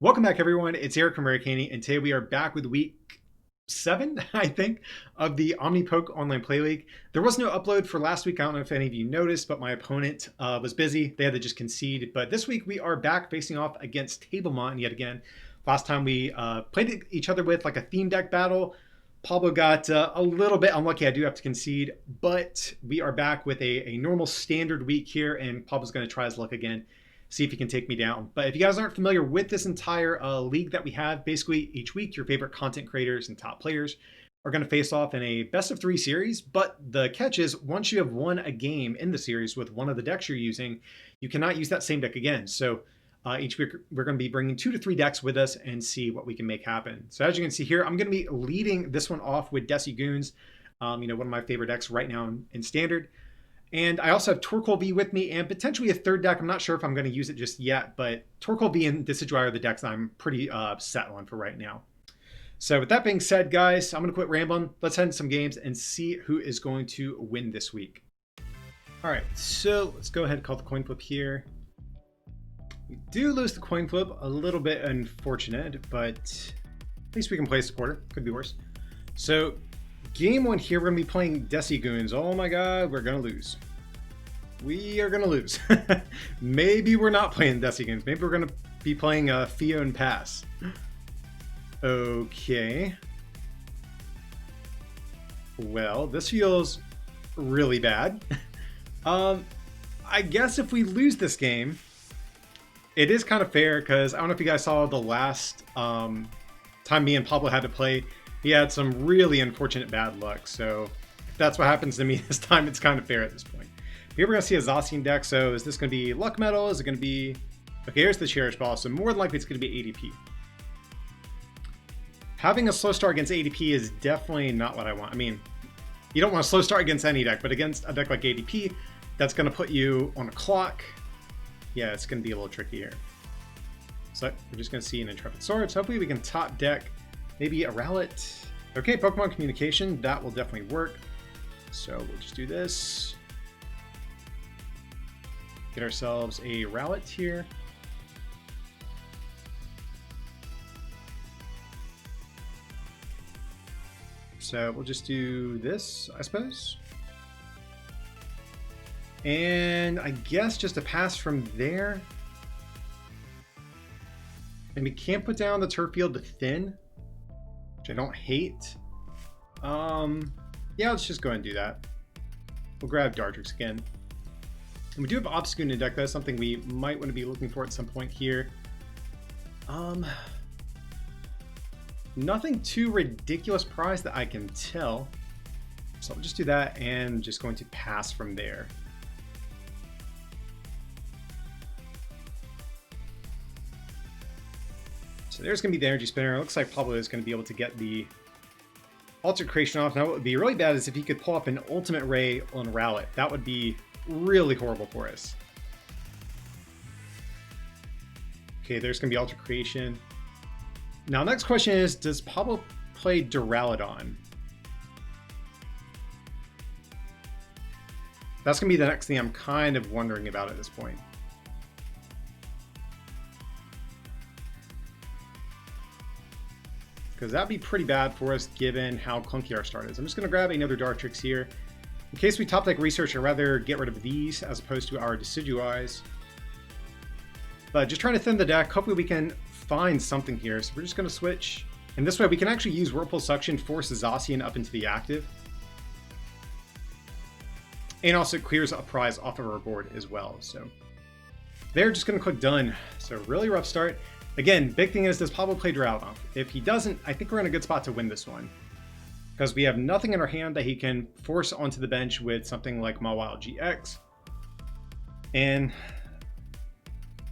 Welcome back, everyone. It's Eric from Americani, and today we are back with week 7, I think, of the Omnipoke Online Play League. There was no upload for last week. I don't know if any of you noticed, but my opponent was busy. They had to just concede. But this week we are back facing off against Tablemont yet again. Last time we played each other with like a theme deck battle. Pablo got a little bit unlucky. I do have to concede, but we are back with a normal standard week here, and Pablo's going to try his luck again. See if he can take me down. But if you guys aren't familiar with this entire league that we have, basically each week your favorite content creators and top players are going to face off in a best of 3 series. But the catch is, once you have won a game in the series with one of the decks you're using, you cannot use that same deck again. So each week we're going to be bringing 2 to 3 decks with us and see what we can make happen. So as you can see here, I'm going to be leading this one off with DeciGoons, one of my favorite decks right now in standard. And I also have Torkoal V with me and potentially a third deck. I'm not sure if I'm going to use it just yet, but Torkoal V and DeciGoons are the decks I'm pretty set on for right now. So with that being said, guys, I'm going to quit rambling. Let's head into some games and see who is going to win this week. All right, so let's go ahead and call the coin flip here. We do lose the coin flip, a little bit unfortunate, but at least we can play a supporter. Could be worse. So game 1 here, we're going to be playing DeciGoons. Oh my god, we're going to lose. We are going to lose. Maybe we're not playing DeciGoons. Maybe we're going to be playing Theo and Pass. Okay. Well, this feels really bad. I guess if we lose this game, it is kind of fair because I don't know if you guys saw the last time me and Pablo had to play. He had some really unfortunate bad luck, so if that's what happens to me this time, it's kind of fair at this point. Here we're going to see a gyrosean deck, so is this going to be luck metal? Is it going to be... Okay, here's the cherish ball, so more than likely it's going to be ADP. Having a slow start against ADP is definitely not what I want. I mean, you don't want a slow start against any deck, but against a deck like ADP, that's going to put you on a clock. Yeah, it's going to be a little tricky here. So we're just going to see an Intrepid Swords. Hopefully we can top deck maybe a Rowlet. Okay, Pokemon Communication, that will definitely work. So we'll just do this. Get ourselves a Rowlet here. So we'll just do this, I suppose. And I guess just a pass from there. And we can't put down the turf field to thin, which I don't hate. Yeah, let's just go ahead and do that. We'll grab Dartrix again. And we do have Obstagoon in the deck. That's something we might want to be looking for at some point here. Nothing too ridiculous priced that I can tell. So I'll just do that and just going to pass from there. So there's going to be the energy spinner. It looks like Pablo is going to be able to get the Alter Creation off. Now what would be really bad is if he could pull off an Ultimate Ray on Rowlet. That would be really horrible for us. Okay, there's going to be Alter Creation. Now next question is, does Pablo play Duraludon? That's going to be the next thing I'm kind of wondering about at this point. Because that'd be pretty bad for us given how clunky our start is. I'm just going to grab another Dartrix here. In case we top deck research, I'd rather get rid of these as opposed to our DeciGoons. But just trying to thin the deck. Hopefully we can find something here. So we're just going to switch. And this way we can actually use Whirlpool Suction, force the gyrosean up into the active. And also clears a prize off of our board as well. So they're just going to click done. So really rough start. Again, big thing is, does Pablo play Duraludon? If he doesn't, I think we're in a good spot to win this one. Because we have nothing in our hand that he can force onto the bench with something like Mawile GX. And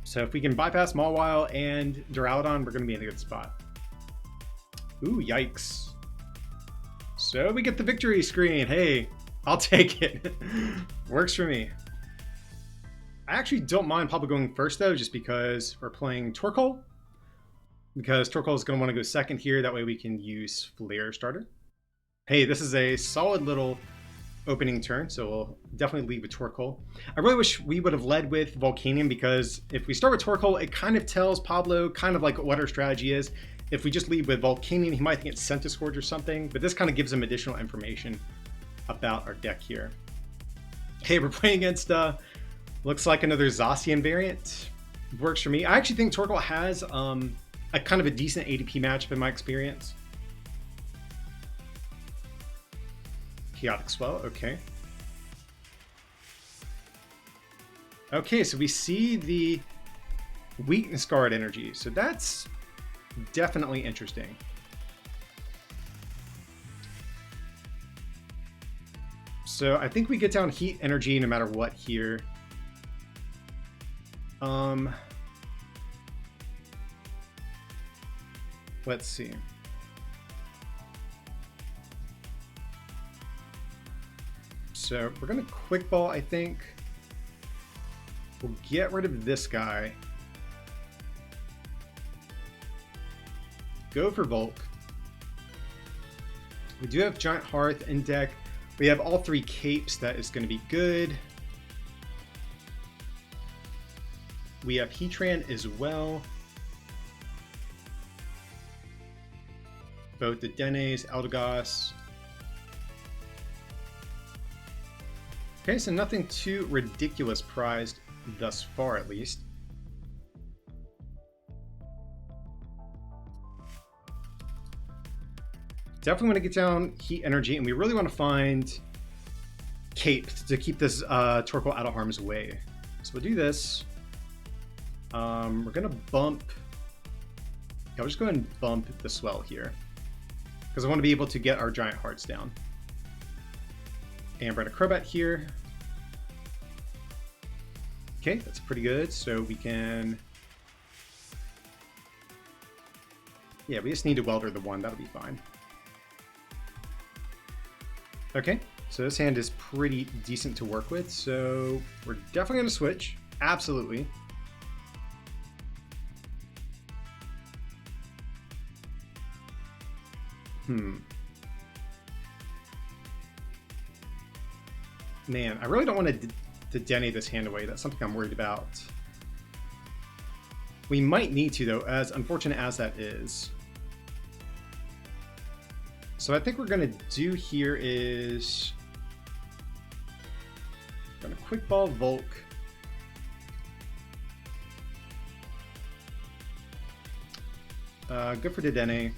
so if we can bypass Mawile and Duraludon, we're going to be in a good spot. Ooh, yikes. So we get the victory screen. Hey, I'll take it. Works for me. I actually don't mind Pablo going first, though, just because we're playing Torkoal. Because Torkoal is going to want to go second here. That way we can use Flare Starter. Hey, this is a solid little opening turn, so we'll definitely lead with Torkoal. I really wish we would have led with Volcanion, because if we start with Torkoal, it kind of tells Pablo kind of like what our strategy is. If we just lead with Volcanion, he might think it's Centiskorch or something, but this kind of gives him additional information about our deck here. Okay, we're playing against, looks like another Gyrosean variant. Works for me. I actually think Torkoal has a kind of a decent ADP matchup in my experience. Chaotic Swell, okay. Okay, so we see the weakness guard energy, so that's definitely interesting. So I think we get down heat energy no matter what here. Let's see. So we're gonna quick ball, I think. We'll get rid of this guy. Go for Volk. We do have Giant Hearth in deck. We have all three capes. That is going to be good. We have Heatran as well. Both the Denes, Eldegoss. Okay, so nothing too ridiculous prized thus far, at least. Definitely want to get down heat energy, and we really want to find cape to keep this Torkoal out of harm's way. So we'll do this. We're going to bump... Yeah, we'll just go ahead and bump the swell here, because I want to be able to get our giant hearts down. And we're going to Crobat here. Okay, that's pretty good. So we can... Yeah, we just need to Welder the one. That'll be fine. Okay, so this hand is pretty decent to work with, so we're definitely going to switch. Absolutely. Man, I really don't want to Denny this hand away. That's something I'm worried about. We might need to, though, as unfortunate as that is. So I think we're going to do here is... I'm going to quick ball Volk. Good for Dedenne.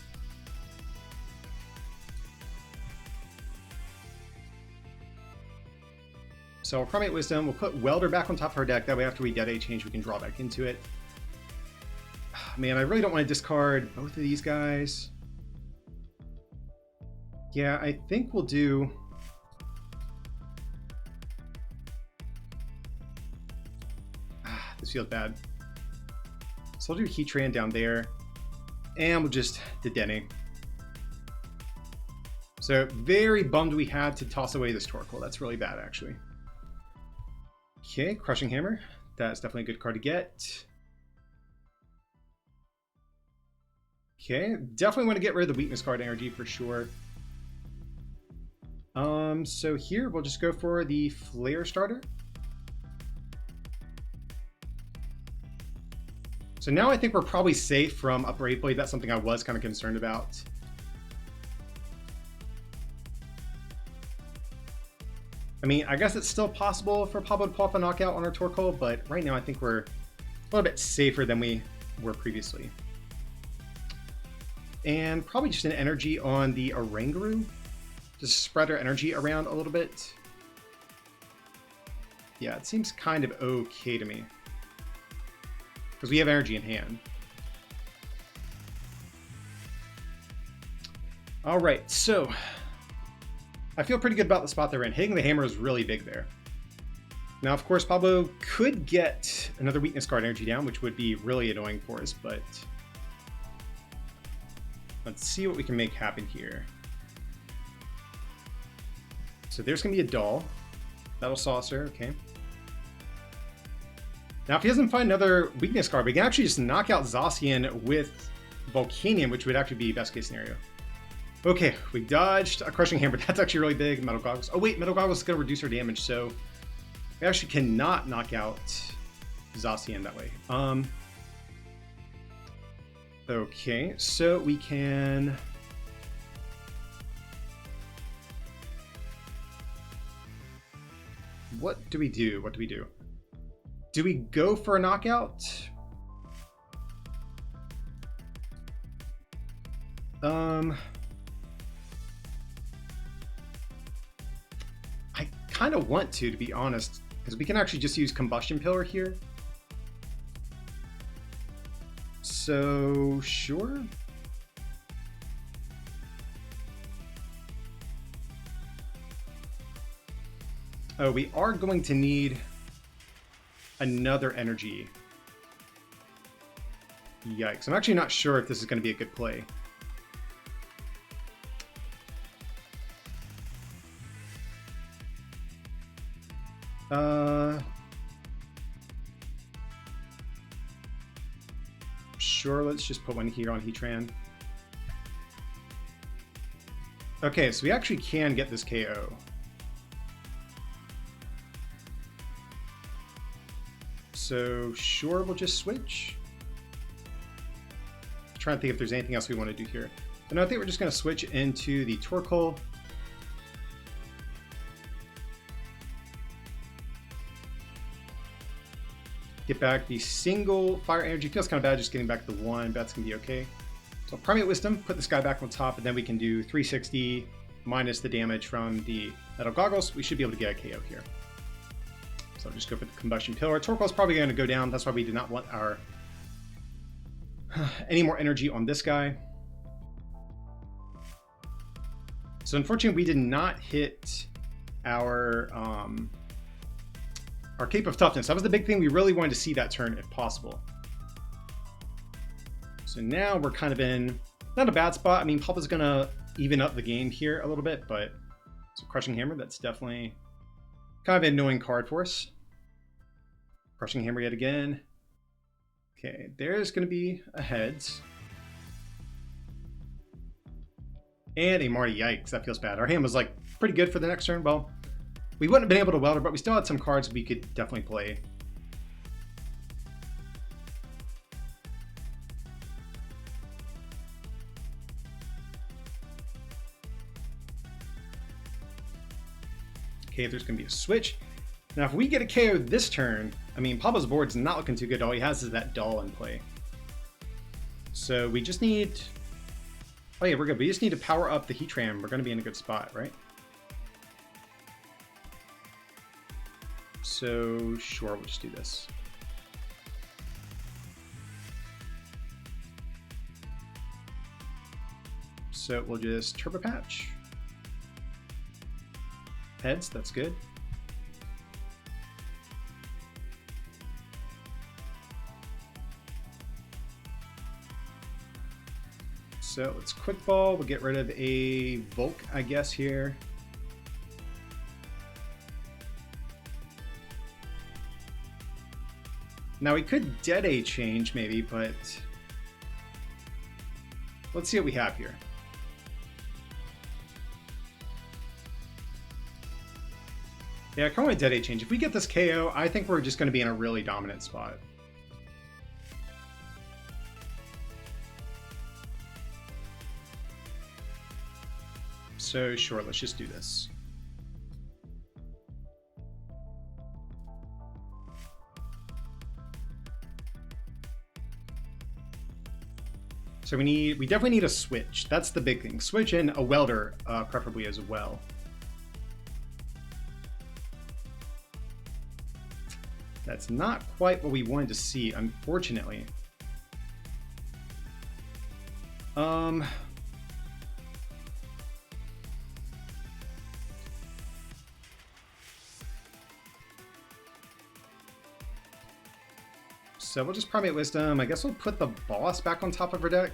So I'll Primate Wisdom. We'll put Welder back on top of our deck. That way after we Dede change, we can draw back into it. Man, I really don't want to discard both of these guys. Yeah, I think we'll do... This feels bad. So I'll do Heatran down there. And we'll just Dedenne. So very bummed we had to toss away this Torkoal. That's really bad, actually. Okay, Crushing Hammer. That's definitely a good card to get. Okay, definitely want to get rid of the weakness card energy for sure. So here we'll just go for the Flare Starter. So now I think we're probably safe from Upper 8 Blade. That's something I was kind of concerned about. I mean, I guess it's still possible for Pablo to pull off a knockout on our Torkoal, but right now I think we're a little bit safer than we were previously. And probably just an energy on the Oranguru. Just spread our energy around a little bit. Yeah, it seems kind of okay to me, because we have energy in hand. All right, so I feel pretty good about the spot they're in. Hitting the hammer is really big there. Now, of course, Pablo could get another weakness card energy down, which would be really annoying for us, but let's see what we can make happen here. So there's going to be a Doll. Battle Saucer, okay. Now, if he doesn't find another weakness card, we can actually just knock out Gyrosean with Volcanion, which would actually be best case scenario. Okay, we dodged a crushing hammer. That's actually really big. Metal goggles. Oh wait, metal goggles is going to reduce our damage, so we actually cannot knock out Gyrosean that way. Okay, so we can. What do we do? What do we do? Do we go for a knockout? I kind of want to be honest, because we can actually just use Combustion Pillar here. So, sure. Oh, we are going to need another energy. Yikes. I'm actually not sure if this is going to be a good play. Sure, let's just put one here on Heatran. Okay, so we actually can get this KO. So sure, we'll just switch. I'm trying to think if there's anything else we want to do here. But no, I think we're just going to switch into the Torkoal. Get back the single fire energy. Feels kind of bad just getting back the one, but that's going to be okay. So Primate Wisdom, put this guy back on top, and then we can do 360 minus the damage from the Metal Goggles. We should be able to get a KO here. So I'll just go for the Combustion Pillar. Torkoal's probably going to go down. That's why we did not want our any more energy on this guy. So unfortunately, we did not hit our Cape of Toughness. That was the big thing. We really wanted to see that turn if possible. So now we're kind of in not a bad spot. I mean, Papa's going to even up the game here a little bit, but so Crushing Hammer, that's definitely kind of an annoying card for us. Crushing Hammer yet again. Okay, there's going to be a heads. And a Marty. Yikes, that feels bad. Our hand was like pretty good for the next turn. Well, we wouldn't have been able to welder, but we still had some cards we could definitely play. Okay, there's going to be a switch. Now, if we get a KO this turn, I mean, Pablo's board's not looking too good. All he has is that doll in play. So we just need... Oh yeah, we're good. We just need to power up the Heatran. We're going to be in a good spot, right? So, sure, we'll just do this. So we'll just Turbo Patch. Heads, that's good. So let's Quick Ball. We'll get rid of a Volk, I guess, here. Now we could Dead A change maybe, but let's see what we have here. Yeah, I kind of want Dead A change. If we get this KO, I think we're just going to be in a really dominant spot. So sure, let's just do this. So we definitely need a switch. That's the big thing. Switch and a welder, preferably as well. That's not quite what we wanted to see, unfortunately. So we'll just Primate Wisdom. I guess we'll put the boss back on top of our deck.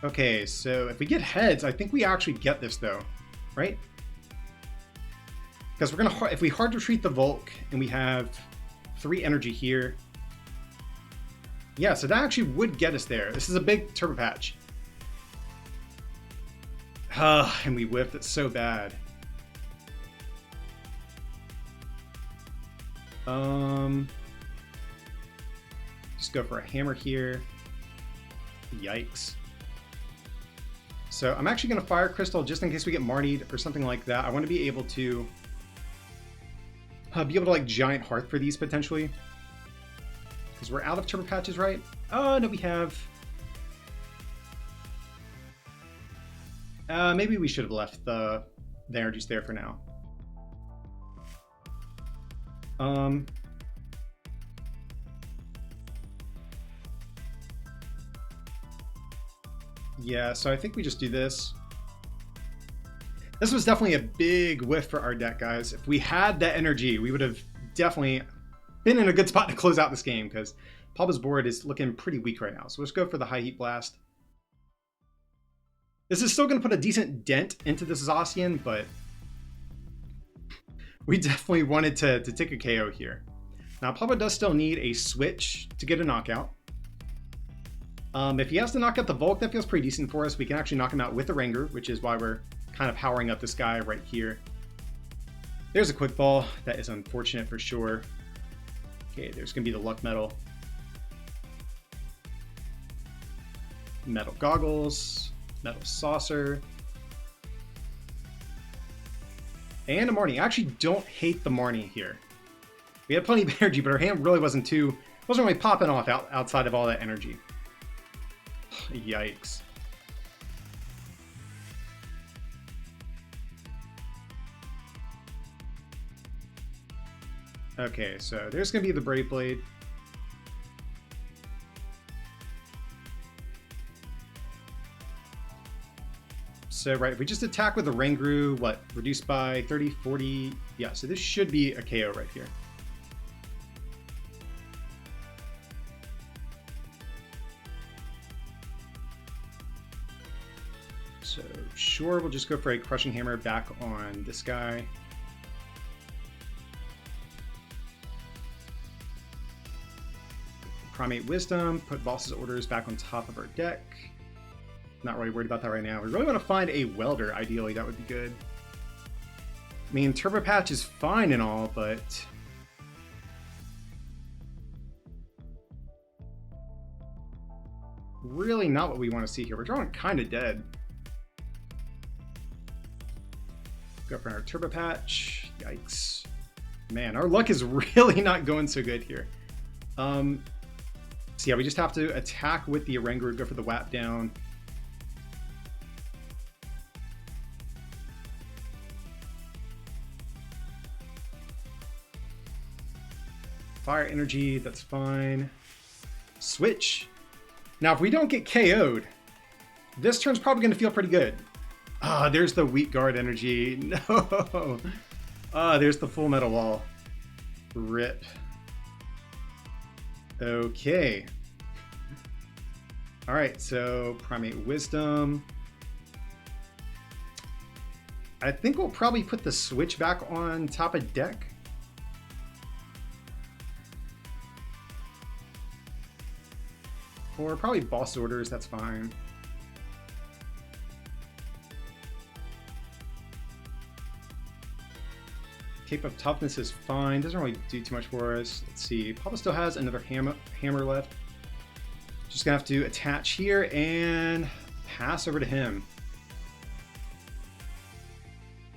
Okay, so if we get heads, I think we actually get this though, right? Because we're gonna, if we hard retreat the Volk and we have 3 energy here. Yeah, so that actually would get us there. This is a big Turbo Patch. And we whiffed it so bad. Just go for a hammer here. Yikes. So I'm actually going to fire Crystal just in case we get Marnied or something like that. I want to be able to like giant hearth for these potentially. Because we're out of Turbo Patches, right? Oh, no, we have... maybe we should have left the energies there for now. Yeah, so I think we just do this. This was definitely a big whiff for our deck, guys. If we had that energy, we would have definitely been in a good spot to close out this game, because Pablo's board is looking pretty weak right now. So let's go for the High Heat Blast. This is still going to put a decent dent into this Gyrosean, but we definitely wanted to take a KO here. Now, Pablo does still need a switch to get a knockout. If he has to knock out the Volk, that feels pretty decent for us. We can actually knock him out with the Ranger, which is why we're kind of powering up this guy right here. There's a Quick Ball. That is unfortunate for sure. Okay, there's going to be the Luck Metal. Metal Goggles. Metal Saucer. And a Marnie. I actually don't hate the Marnie here. We had plenty of energy, but our hand really wasn't really popping off outside of all that energy. Yikes. Okay, so there's going to be the Brave Blade. So, right, if we just attack with the Rangru, what, reduced by 30, 40? Yeah, so this should be a KO right here. So, sure, we'll just go for a Crushing Hammer back on this guy. Primate Wisdom, put Boss's Orders back on top of our deck. Not really worried about that right now. We really want to find a Welder, ideally. That would be good. I mean, Turbo Patch is fine and all, but... really not what we want to see here. We're drawing kind of dead. Go for our Turbo Patch. Yikes. Man, our luck is really not going so good here. So yeah, we just have to attack with the Oranguru, go for the Whap down. Fire Energy, that's fine. Switch. Now, if we don't get KO'd, this turn's probably going to feel pretty good. Ah, there's the Wheat Guard Energy. No. Ah, there's the Full Metal Wall. Rip. Okay. All right, so Primate Wisdom. I think we'll probably put the switch back on top of deck. Or probably Boss Orders, that's fine. Cape of Toughness is fine, doesn't really do too much for us. Let's see, Papa still has another hammer left. Just gonna have to attach here and pass over to him.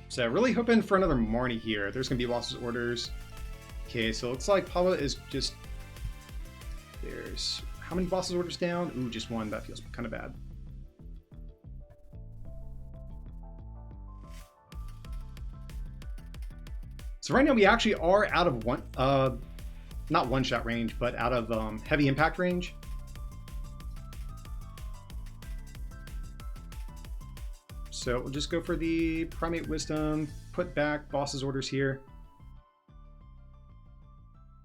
So really hoping for another Marnie here. There's gonna be Boss's Orders. Okay, so it looks like Pablo is just... There's... How many Boss's Orders down? Ooh, just one. That feels kind of bad. So right now we actually are out of not one-shot range, but out of heavy impact range. So we'll just go for the Primate Wisdom, put back Boss's Orders here.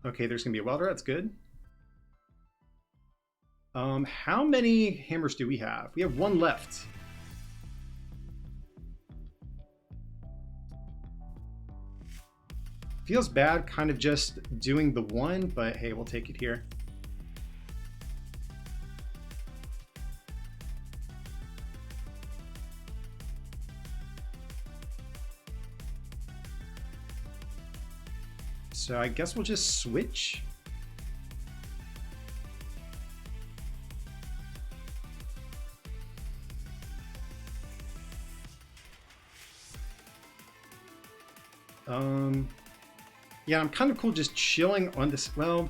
Okay, there's gonna be a Welder, that's good. How many hammers do we have? We have one left. Feels bad kind of just doing the one, but hey, we'll take it here. So I guess we'll just switch. Yeah, I'm kind of cool just chilling on this. Well,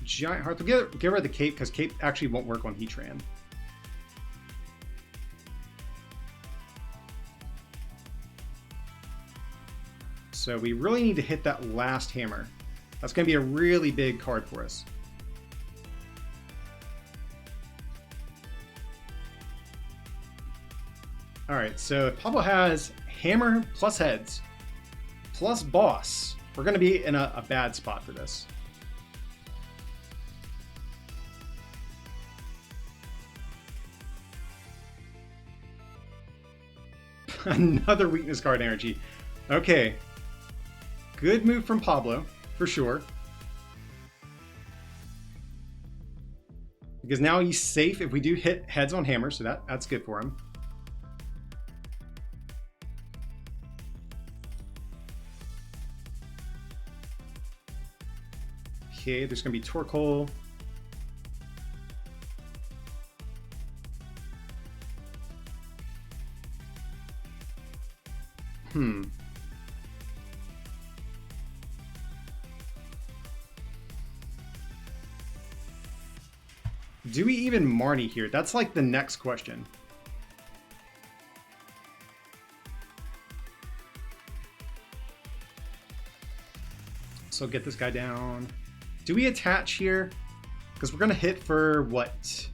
Giant Heart. We'll get rid of the Cape because Cape actually won't work on Heatran. So we really need to hit that last hammer. That's going to be a really big card for us. All right, so if Pablo has hammer plus heads plus boss, we're going to be in a bad spot for this. Another weakness card energy. Okay. Good move from Pablo, for sure. Because now he's safe if we do hit heads on hammer, so that's good for him. Okay, there's going to be Torkoal. Do we even Marnie here? That's like the next question. So get this guy down. Do we attach here? Because we're going to hit for what?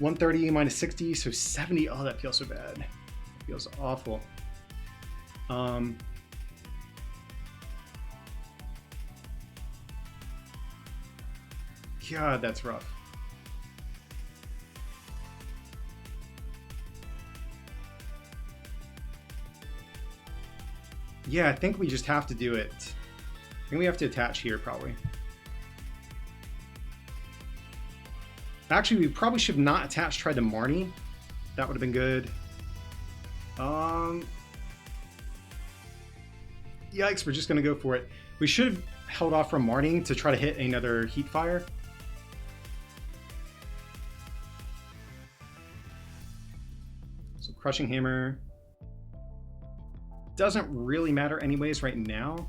130 minus 60, so 70. Oh, that feels so bad. It feels awful. God, that's rough. Yeah, I think we just have to do it. I think we have to attach here, probably. Actually, we probably should not attach, try the Marnie. That would have been good. Yikes, we're just going to go for it. We should have held off from Marnie to try to hit another Heat Fire. So Crushing Hammer. Doesn't really matter anyways right now.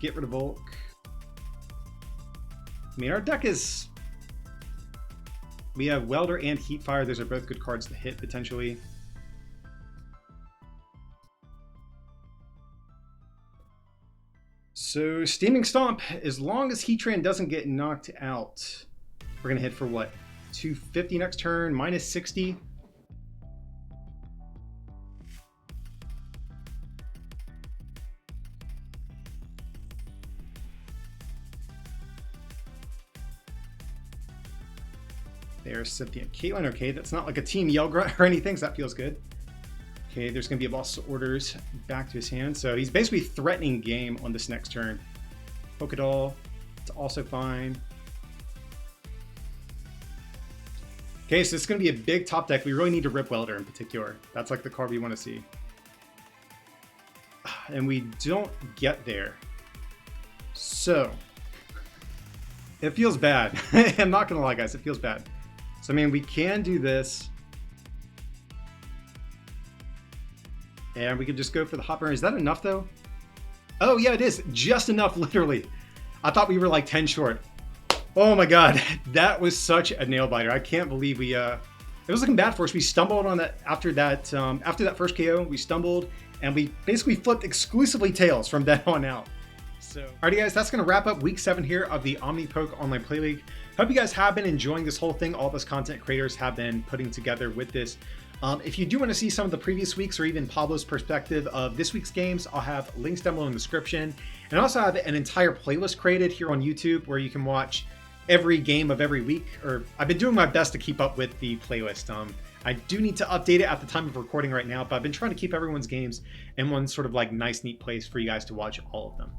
Get rid of Volk. I mean, our deck is... We have Welder and Heat Fire. Those are both good cards to hit, potentially. So, Steaming Stomp, as long as Heatran doesn't get knocked out, we're going to hit for what? 250 next turn, minus 60. There's Cynthia and Caitlin. Okay, that's not like a team yell grunt or anything, so that feels good. Okay, there's going to be a boss orders back to his hand. So he's basically threatening game on this next turn. Pokedoll, it's also fine. Okay, so it's going to be a big top deck. We really need to rip Welder in particular. That's like the card we want to see. And we don't get there. So, it feels bad. I'm not going to lie, guys. It feels bad. So, I mean, we can do this. And we could just go for the Hot Burn. Is that enough, though? Oh, yeah, it is. Just enough, literally. I thought we were like 10 short. Oh my God, that was such a nail biter. I can't believe we, it was looking bad for us. We stumbled on that after that first KO, we stumbled and we basically flipped exclusively tails from then on out. So, alrighty guys, that's gonna wrap up week 7 here of the Omnipoke Online Play League. Hope you guys have been enjoying this whole thing. All of us content creators have been putting together with this. If you do want to see some of the previous weeks or even Pablo's perspective of this week's games, I'll have links down below in the description. And I also have an entire playlist created here on YouTube where you can watch every game of every week. Or I've been doing my best to keep up with the playlist. I do need to update it at the time of recording right now, but I've been trying to keep everyone's games in one sort of like nice, neat place for you guys to watch all of them.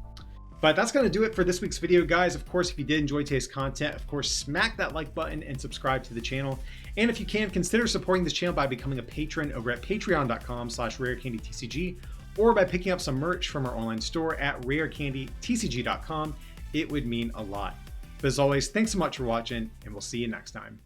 But that's going to do it for this week's video, guys. Of course, if you did enjoy today's content, of course, smack that like button and subscribe to the channel. And if you can, consider supporting this channel by becoming a patron over at patreon.com/rarecandytcg or by picking up some merch from our online store at rarecandytcg.com. It would mean a lot. But as always, thanks so much for watching, and we'll see you next time.